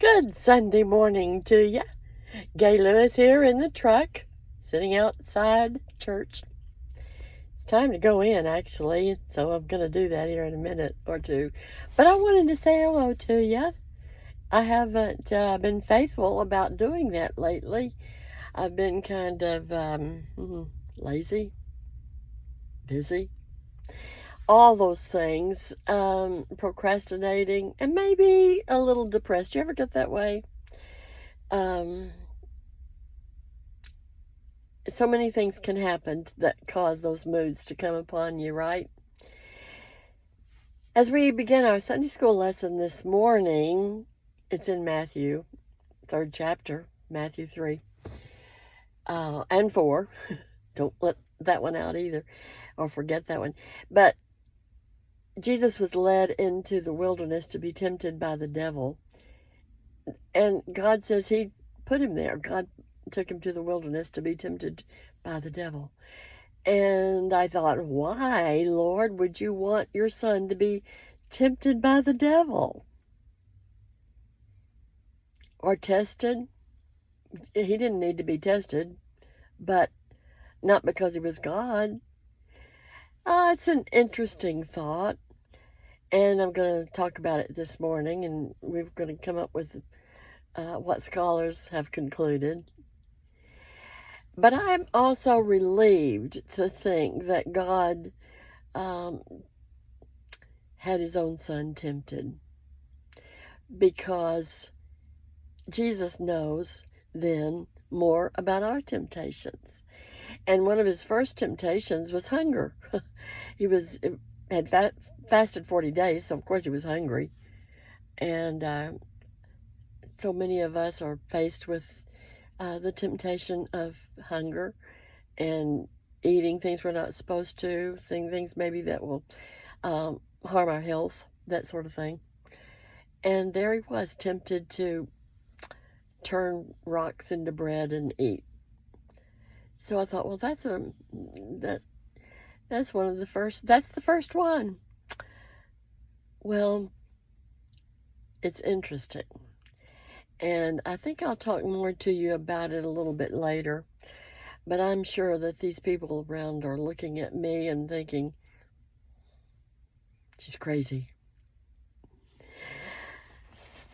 Good Sunday morning to you. Gay Lewis here in the truck, sitting outside church. It's time to go in, actually, so I'm going to do that here in a minute or two. But I wanted to say hello to you. I haven't been faithful about doing that lately. I've been kind of lazy, busy, all those things, procrastinating, and maybe a little depressed. You ever get that way? Um, so many things can happen that cause those moods to come upon you, right? As we begin our Sunday school lesson this morning, it's in Matthew, 3rd chapter, Matthew 3 and 4. Don't let that one out either, or forget that one. But Jesus was led into the wilderness to be tempted by the devil. And God says he put him there. God took him to the wilderness to be tempted by the devil. And I thought, why, Lord, would you want your son to be tempted by the devil? Or tested? He didn't need to be tested, but not because he was God. It's an interesting thought, and I'm going to talk about it this morning, and we're going to come up with what scholars have concluded. But I'm also relieved to think that God had his own son tempted, because Jesus knows then more about our temptations. And one of his first temptations was hunger. He had fasted 40 days, so of course he was hungry. And so many of us are faced with the temptation of hunger and eating things we're not supposed to, seeing things maybe that will harm our health, that sort of thing. And there he was, tempted to turn rocks into bread and eat. So I thought, well, that's one of the first. That's the first one. Well, it's interesting, and I think I'll talk more to you about it a little bit later. But I'm sure that these people around are looking at me and thinking, she's crazy.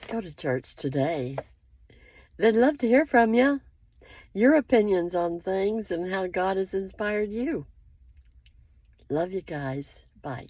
Go to church today. They'd love to hear from you, your opinions on things and how God has inspired you. Love you guys. Bye.